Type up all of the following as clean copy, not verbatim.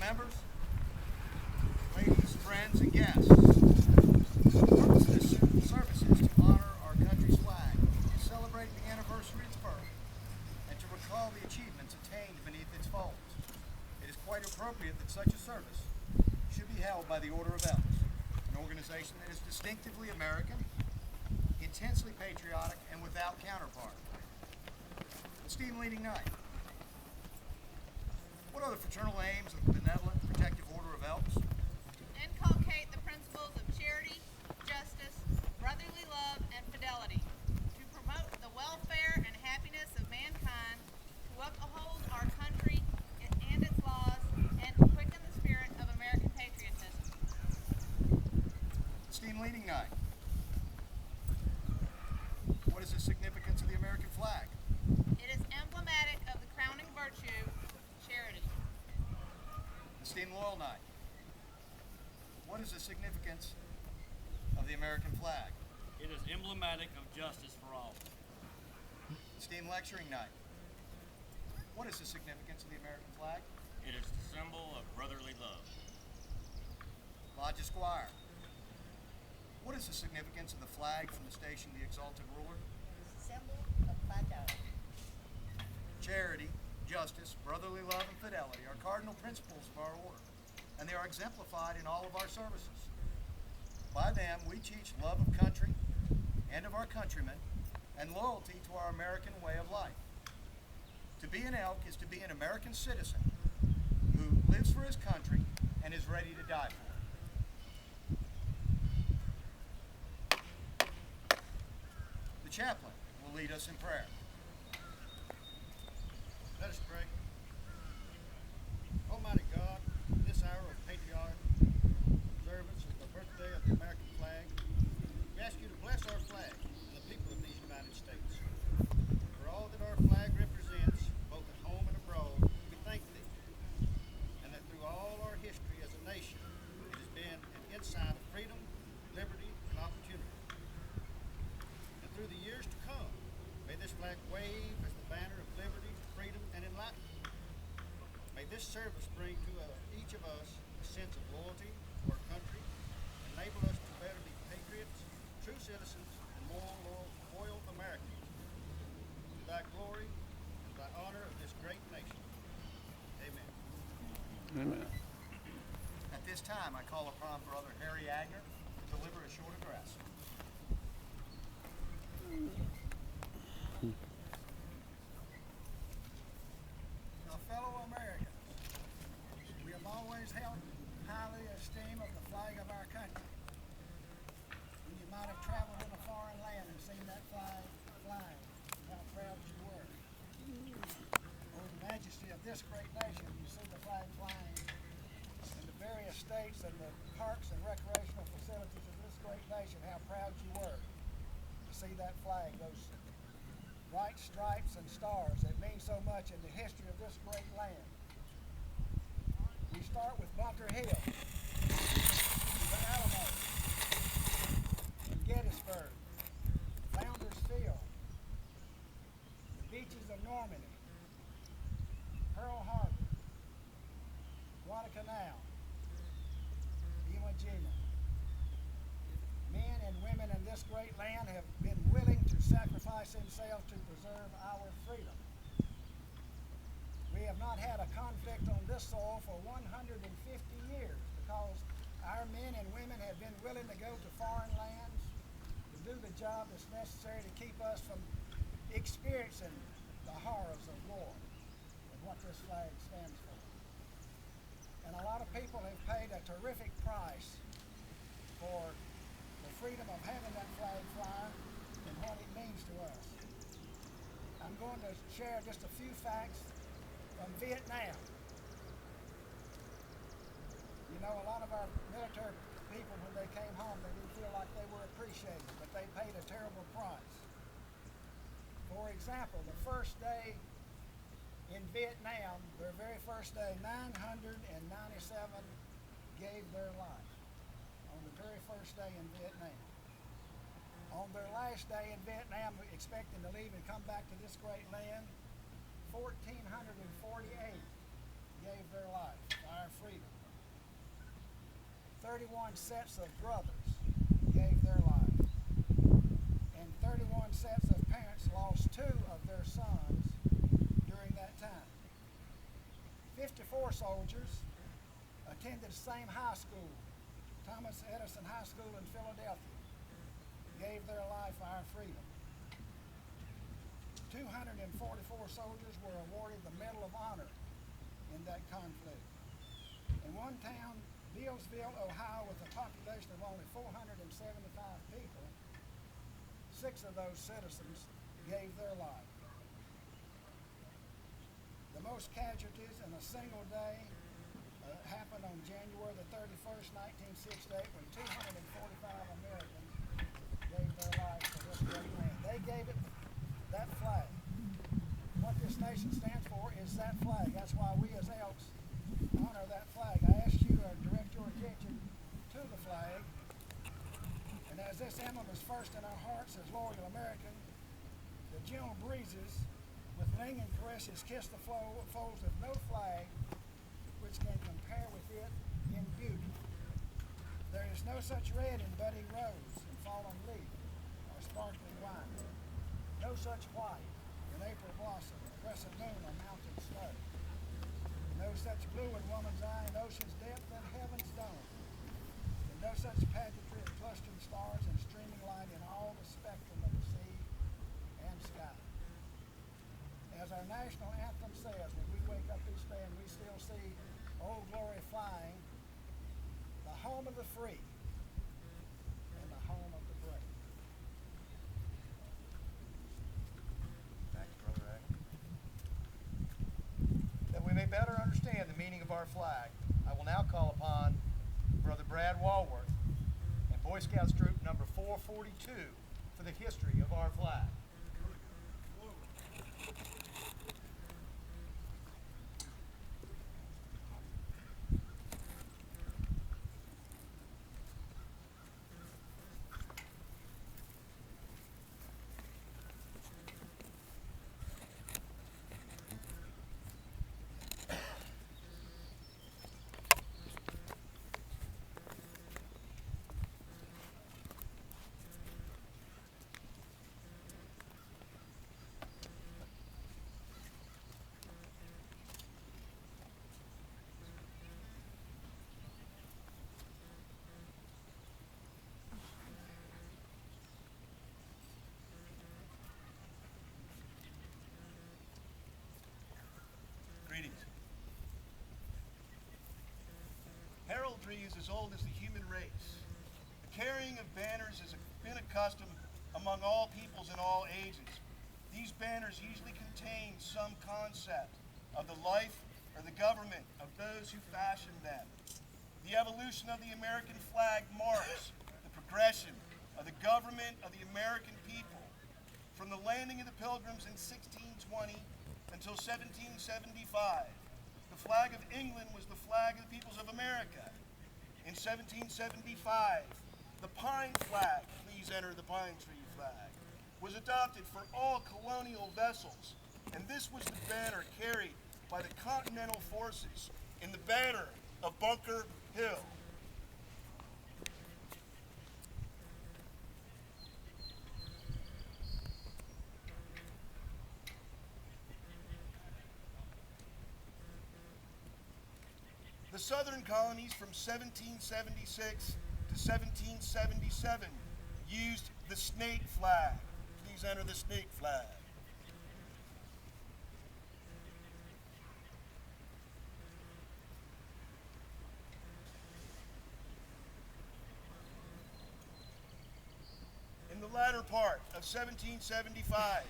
members, ladies, friends, and guests. The purpose of this service is to honor our country's flag, to celebrate the anniversary of its birth, and to recall the achievements attained beneath its folds. It is quite appropriate that such a service should be held by the Order of Elks, an organization that is distinctively American, intensely patriotic, and without counterpart. Esteemed leading night. What are the fraternal aims of the benevolent, protective Order of Elks? To inculcate the principles of charity, justice, brotherly love, and fidelity. To promote the welfare and happiness of mankind. To uphold our country and its laws. And to quicken the spirit of American patriotism. Esteemed leading night. What is the significance of the American flag? It is emblematic of the crowning virtue, charity. Esteemed loyal night. What is the significance of the American flag? It is emblematic of justice for all. Esteemed lecturing night. What is the significance of the American flag? It is the symbol of brotherly love. Lodge Esquire. What is the significance of the flag from the station of the exalted ruler? Symbol of fidelity. Charity, justice, brotherly love, and fidelity are cardinal principles of our order, and they are exemplified in all of our services. By them, we teach love of country and of our countrymen, and loyalty to our American way of life. To be an elk is to be an American citizen who lives for his country and is ready to die for it. The chaplain will lead us in prayer. Let us pray. Almighty God, in this hour of patriotic observance of the birthday of the American flag, we ask you to bless our flag and the people of these United States. For all that our flag represents, both at home and abroad, we thank thee. And that through all our history as a nation, it has been an ensign of freedom, liberty, and opportunity. And through the years to come, may this flag wave as the banner of liberty, freedom, and enlightenment. May this service bring to each of us a sense of loyalty to our country, enable us to better be patriots, true citizens, and more loyal Americans. To thy glory and thy honor of this great nation. Amen. Amen. At this time, I call upon Brother Harry Agner to deliver a short address. Now, fellow Americans, we have always held highly esteem of the flag of our country. When you might have traveled in a foreign land and seen that flag flying, how proud you were. Over the majesty of this great nation, you see the flag flying in the various states and the parks and recreational facilities of this great nation, how proud you were to see that flag, those bright stripes and stars that mean so much in the history of this great land. We start with Bunker Hill, the Alamo, and Gettysburg, Founders Field, the beaches of Normandy, Pearl Harbor, Guadalcanal, Iwo Jima. Men and women in this great land have been willing to sacrifice themselves to preserve our freedom. We have not had a conflict on this soil for 150 years because our men and women have been willing to go to foreign lands to do the job that's necessary to keep us from experiencing the horrors of war and what this flag stands for. And a lot of people have paid a terrific price for the freedom of having that flag fly and what it means to us. I'm going to share just a few facts from Vietnam. You know, a lot of our military people, when they came home, they didn't feel like they were appreciated, but they paid a terrible price. For example, the first day in Vietnam, their very first day, 997 gave their life on the very first day in Vietnam. On their last day in Vietnam, expecting to leave and come back to this great land, 1,448 gave their life our freedom. 31 sets of brothers gave their life, and 31 sets of parents lost 2 of their sons during that time. 54 soldiers attended the same high school, Thomas Edison High School in Philadelphia, gave their life for our freedom. 244 soldiers were awarded the Medal of Honor in that conflict. In one town, Bealsville, Ohio, with a population of only 475 people, 6 of those citizens gave their life. The most casualties in a single day happened on January the 31st, 1968, when 245 Americans gave their lives for this great land. They gave it that flag. What this nation stands for is that flag. That's why we as Elks honor that flag. I ask you to direct your attention to the flag. And as this emblem is first in our hearts as loyal American, the gentle breezes with lingering caresses kiss the folds of no flag which can compare with it in beauty. There is no such red in budding rose and fallen leaf or sparkling wine. No such white in April blossom, crescent moon, or mountain snow. No such blue in woman's eye in ocean's depth and heaven's dome. And no such pageantry of clustering stars and streaming light in all the spectrum of the sea and sky. As our national anthem says, when we wake up each day and we still see Old Glory flying, the home of the free and the home of the brave. Thank you, Brother Agner. That we may better understand the meaning of our flag, I will now call upon Brother Brad Walworth and Boy Scouts Troop number 442 for the history of our flag. Greetings. Heraldry is as old as the human race. The carrying of banners has been a custom among all peoples in all ages. These banners usually contain some concept of the life or the government of those who fashioned them. The evolution of the American flag marks the progression of the government of the American people from the landing of the Pilgrims in 1620 until 1775. The flag of England was the flag of the peoples of America. In 1775, the pine flag, please enter the pine tree flag, was adopted for all colonial vessels, and this was the banner carried by the Continental forces in the banner of Bunker Hill. The southern colonies from 1776 to 1777 used the snake flag. Please enter the snake flag. In the latter part of 1775,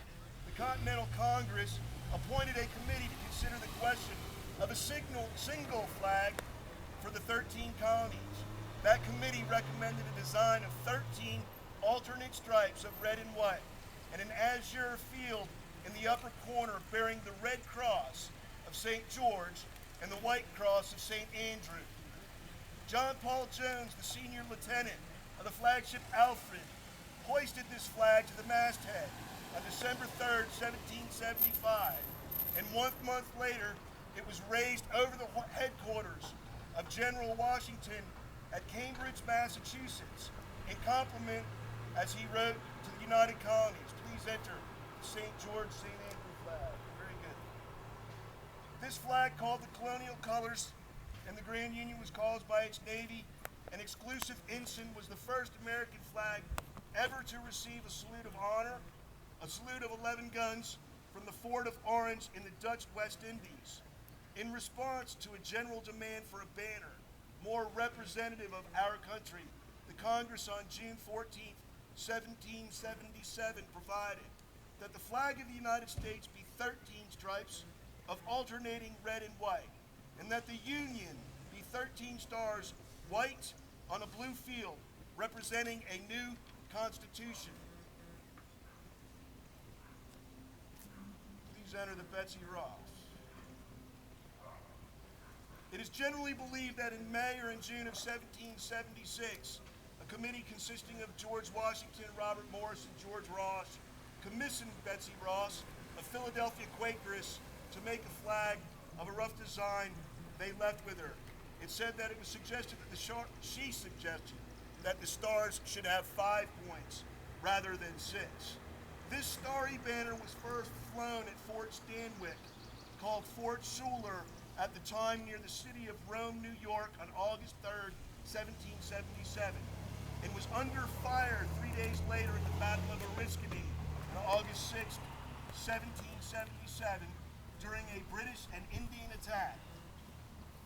the Continental Congress appointed a committee to consider the question of a single flag for the 13 colonies. That committee recommended a design of 13 alternate stripes of red and white, and an azure field in the upper corner bearing the red cross of St. George and the white cross of St. Andrew. John Paul Jones, the senior lieutenant of the flagship Alfred, hoisted this flag to the masthead on December 3rd, 1775, and 1 month later, It was raised over the headquarters of General Washington at Cambridge, Massachusetts, in compliment, as he wrote, to the United Colonies. Please enter the St. George, St. Andrew flag. Very good. This flag, called the colonial colors, and the Grand Union was caused by its Navy, an exclusive ensign, was the first American flag ever to receive a salute of honor, a salute of 11 guns from the Fort of Orange in the Dutch West Indies. In response to a general demand for a banner more representative of our country, the Congress on June 14, 1777 provided that the flag of the United States be 13 stripes of alternating red and white, and that the Union be 13 stars, white on a blue field, representing a new Constitution. Please enter the Betsy Ross. It is generally believed that in May or in June of 1776, a committee consisting of George Washington, Robert Morris, and George Ross commissioned Betsy Ross, a Philadelphia Quakeress, to make a flag of a rough design they left with her. It said that it was suggested that she suggested that the stars should have 5 points rather than 6. This starry banner was first flown at Fort Stanwix, called Fort Schuyler, at the time near the city of Rome, New York, on August 3rd, 1777, and was under fire 3 days later at the Battle of Oriskany on August 6th, 1777, during a British and Indian attack.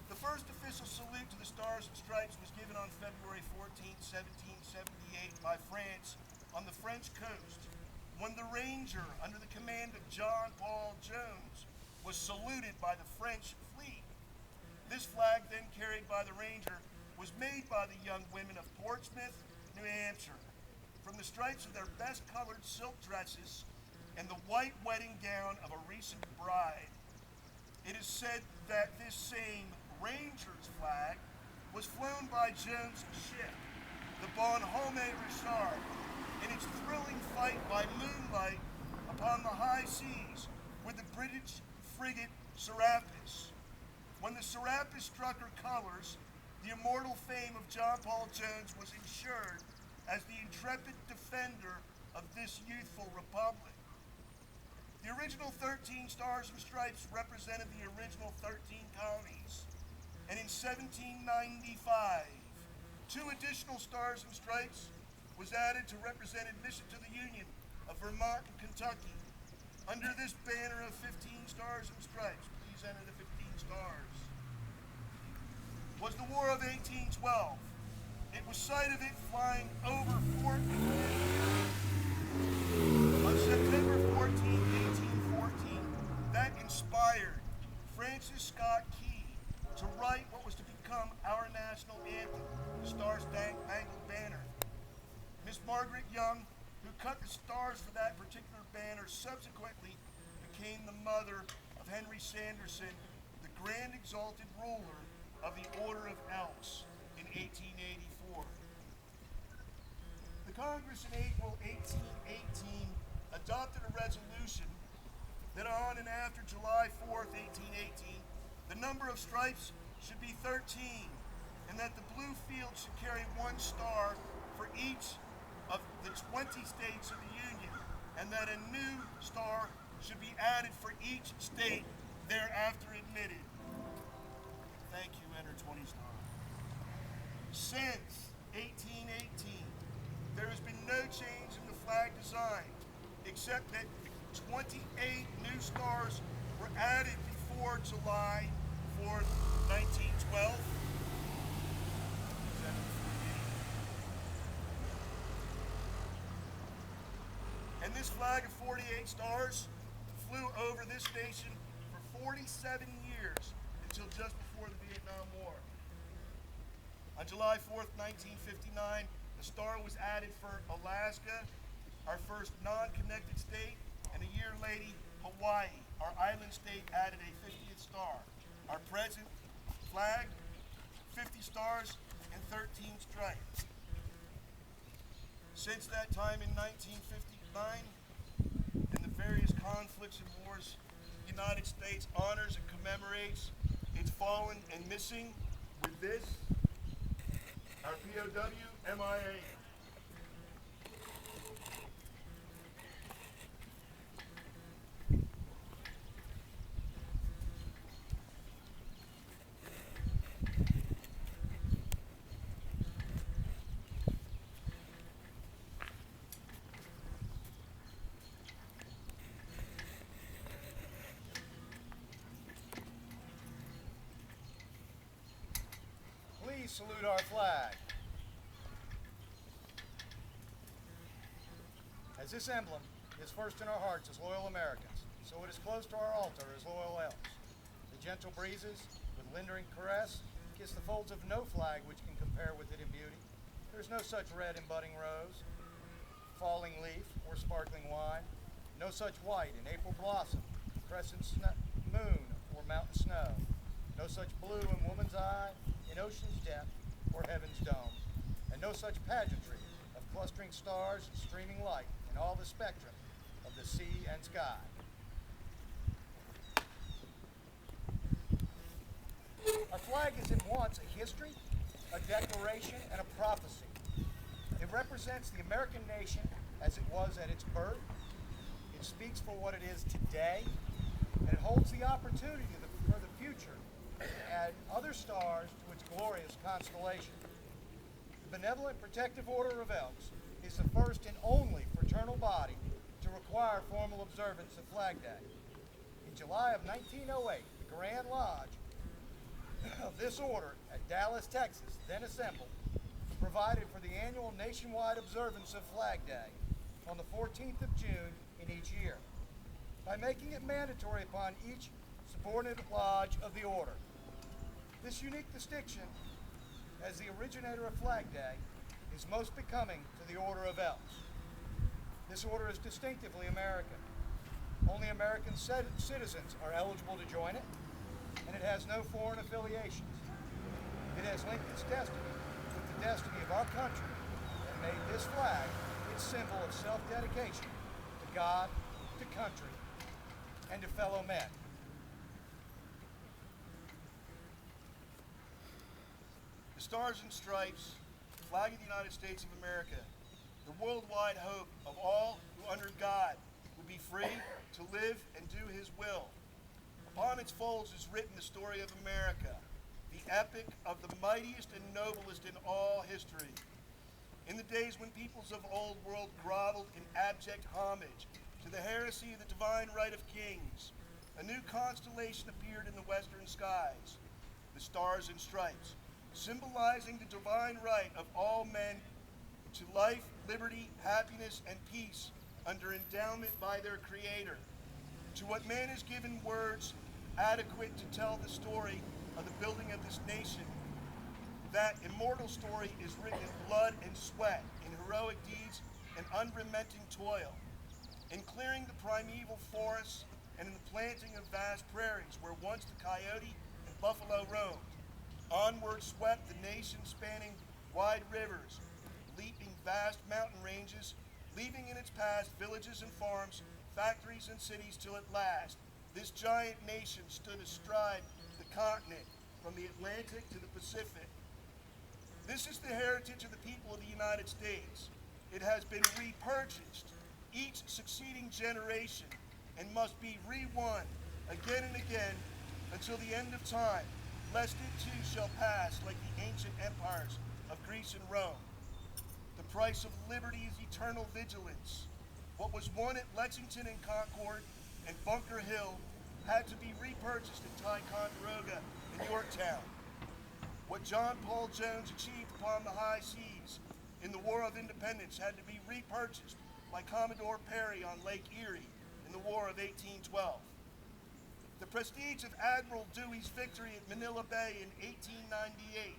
The first official salute to the Stars and Stripes was given on February 14, 1778 by France on the French coast, when the Ranger, under the command of John Paul Jones, was saluted by the French fleet. This flag, then carried by the Ranger, was made by the young women of Portsmouth, New Hampshire, from the stripes of their best colored silk dresses and the white wedding gown of a recent bride. It is said that this same Ranger's flag was flown by Jones' ship, the Bonhomme Richard, in its thrilling fight by moonlight upon the high seas with the British frigate Serapis. When the Serapis struck her colors, the immortal fame of John Paul Jones was ensured as the intrepid defender of this youthful republic. The original 13 Stars and Stripes represented the original 13 colonies, and in 1795, 2 additional Stars and Stripes was added to represent admission to the Union of Vermont and Kentucky. Under this banner of 15 Stars and Stripes, please enter the 15 stars, was the War of 1812. It was sight of it flying over Fort on September 14, 1814, that inspired Francis Scott Key to write what was to become our national anthem, the Star-Spangled Banner. Miss Margaret Young, who cut the stars for that particular banner, subsequently became the mother of Henry Sanderson, the Grand Exalted Ruler of the Order of Elks in 1884. The Congress in April 1818 adopted a resolution that on and after July 4th, 1818, the number of stripes should be 13, and that the blue field should carry 1 star for each of the 20 states of the Union, and that a new star should be added for each state thereafter admitted. Thank you, enter 20 stars. Since 1818, there has been no change in the flag design, except that 28 new stars were added before July 4th, 1912. And this flag of 48 stars flew over this nation for 47 years until just before the Vietnam War. On July 4th, 1959, a star was added for Alaska, our first non-connected state, and a year later, Hawaii, our island state, added a 50th star. Our present flag, 50 stars and 13 stripes. Since that time in 1959, and the various conflicts and wars the United States honors and commemorates its fallen and missing with this, our POW MIA. Please salute our flag. As this emblem is first in our hearts as loyal Americans, so it is close to our altar as loyal elks. The gentle breezes, with lingering caress, kiss the folds of no flag which can compare with it in beauty. There is no such red in budding rose, falling leaf, or sparkling wine, no such white in April blossom, crescent moon, or mountain snow, no such blue in woman's eye, in ocean's depth, or heaven's dome, and no such pageantry of clustering stars and streaming light in all the spectrum of the sea and sky. Our flag is at once a history, a declaration, and a prophecy. It represents the American nation as it was at its birth. It speaks for what it is today, and it holds the opportunity for the future to add other stars to its glorious constellation. The Benevolent Protective Order of Elks is the first and only fraternal body to require formal observance of Flag Day. In July of 1908, the Grand Lodge of this order at Dallas, Texas, then assembled, provided for the annual nationwide observance of Flag Day on the 14th of June in each year, by making it mandatory upon each subordinate lodge of the order. This unique distinction, as the originator of Flag Day, is most becoming to the Order of Elks. This order is distinctively American. Only American citizens are eligible to join it, and it has no foreign affiliations. It has linked its destiny with the destiny of our country and made this flag its symbol of self-dedication to God, to country, and to fellow men. The Stars and Stripes, the flag of the United States of America, the worldwide hope of all who under God will be free to live and do his will. Upon its folds is written the story of America, the epic of the mightiest and noblest in all history. In the days when peoples of old world groveled in abject homage to the heresy of the divine right of kings, a new constellation appeared in the western skies, the Stars and Stripes, symbolizing the divine right of all men to life, liberty, happiness, and peace under endowment by their Creator. To what man is given words adequate to tell the story of the building of this nation. That immortal story is written in blood and sweat, in heroic deeds and unremitting toil, in clearing the primeval forests and in the planting of vast prairies where once the coyote and buffalo roamed. Onward swept the nation, spanning wide rivers, leaping vast mountain ranges, leaving in its past villages and farms, factories and cities, till at last this giant nation stood astride the continent from the Atlantic to the Pacific. This is the heritage of the people of the United States. It has been repurchased each succeeding generation and must be re-won again and again until the end of time, lest it too shall pass like the ancient empires of Greece and Rome. The price of liberty is eternal vigilance. What was won at Lexington and Concord and Bunker Hill had to be repurchased at Ticonderoga and Yorktown. What John Paul Jones achieved upon the high seas in the War of Independence had to be repurchased by Commodore Perry on Lake Erie in the War of 1812. The prestige of Admiral Dewey's victory at Manila Bay in 1898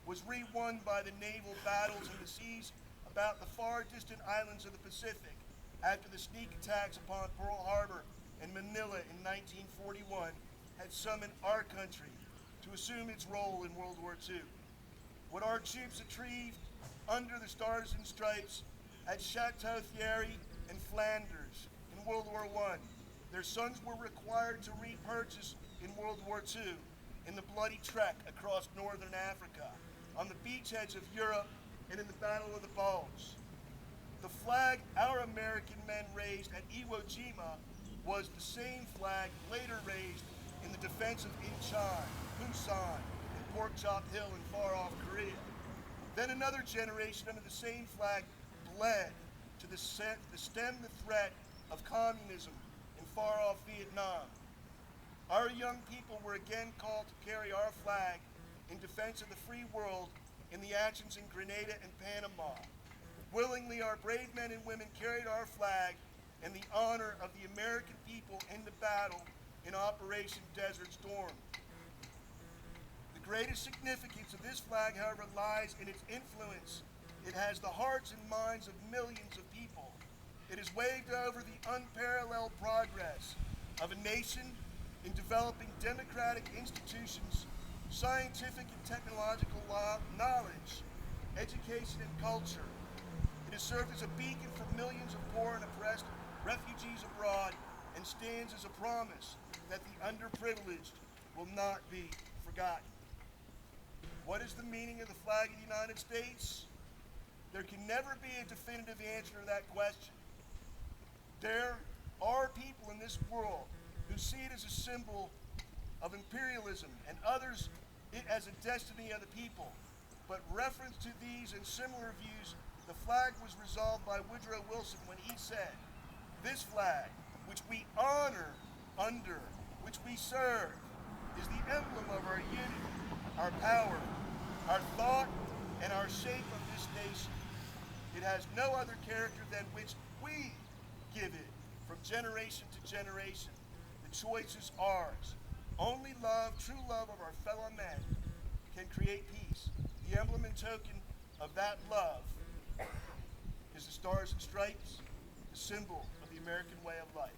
was re-won by the naval battles in the seas about the far distant islands of the Pacific after the sneak attacks upon Pearl Harbor and Manila in 1941 had summoned our country to assume its role in World War II. What our troops achieved under the Stars and Stripes at Chateau Thierry and Flanders in World War I Their sons were required to repurchase in World War II in the bloody trek across northern Africa, on the beachheads of Europe, and in the Battle of the Bulge. The flag our American men raised at Iwo Jima was the same flag later raised in the defense of Incheon, Busan, and Pork Chop Hill in far-off Korea. Then another generation under the same flag bled to stem the threat of communism in far-off Vietnam. Our young people were again called to carry our flag in defense of the free world in the actions in Grenada and Panama. Willingly, our brave men and women carried our flag in the honor of the American people in the battle in Operation Desert Storm. The greatest significance of this flag, however, lies in its influence. It has the hearts and minds of millions of people. It has waved over the unparalleled progress of a nation in developing democratic institutions, scientific and technological knowledge, education, and culture. It has served as a beacon for millions of poor and oppressed refugees abroad and stands as a promise that the underprivileged will not be forgotten. What is the meaning of the flag of the United States? There can never be a definitive answer to that question. There are people in this world who see it as a symbol of imperialism and others it as a destiny of the people. But reference to these and similar views, the flag was resolved by Woodrow Wilson when he said, "This flag, which we honor under, which we serve, is the emblem of our unity, our power, our thought, and our shape of this nation. It has no other character than which we give it from generation to generation. The choice is ours. Only love, true love of our fellow men, can create peace. The emblem and token of that love is the Stars and Stripes, the symbol of the American way of life."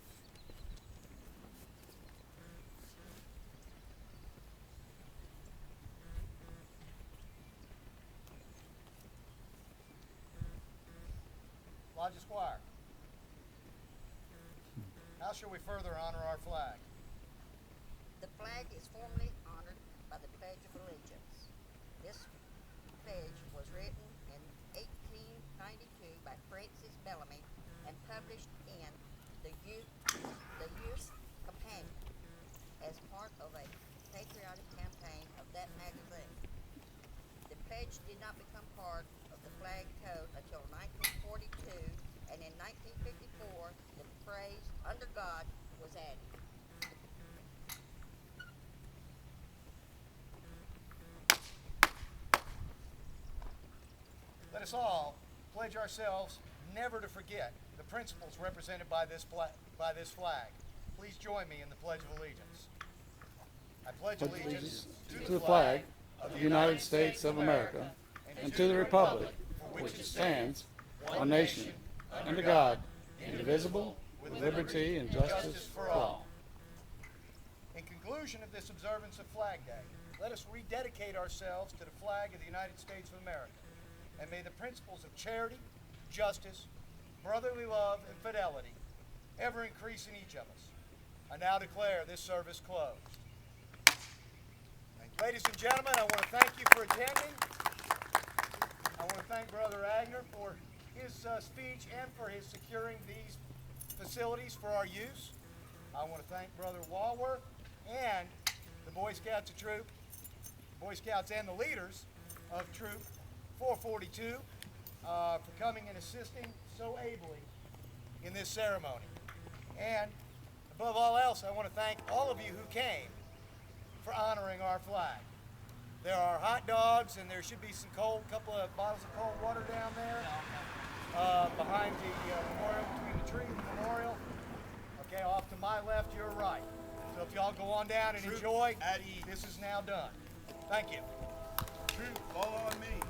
Lodge Squire, how shall we further honor our flag? The flag is formally honored by the Pledge of Allegiance. This pledge was written in 1892 by Francis Bellamy and published in the Youth's Companion as part of a patriotic campaign of that magazine. The pledge did not become part of the flag code until 1942, and in 1954, the phrase "under God" was added. Let us all pledge ourselves never to forget the principles represented by this flag. Please join me in the Pledge of Allegiance. I pledge allegiance to the flag of the United States of America and to the republic for which it stands, one nation, under God, indivisible, with liberty and justice for all. In conclusion of this observance of Flag Day, let us rededicate ourselves to the flag of the United States of America, and may the principles of charity, justice, brotherly love, and fidelity ever increase in each of us. I now declare this service closed. Ladies and gentlemen, I want to thank you for attending. I want to thank Brother Agner for his speech and for his securing these facilities for our use. I want to thank Brother Walworth and the Boy Scouts of Troop, Boy Scouts and the leaders of Troop 442 for coming and assisting so ably in this ceremony. And above all else, I want to thank all of you who came for honoring our flag. There are hot dogs and there should be some couple of bottles of cold water down there behind the memorial, between the tree and the memorial. Okay, off to my left, your right. So if y'all go on down and enjoy, At ease. this is now done. Thank you. Troop, fall on me.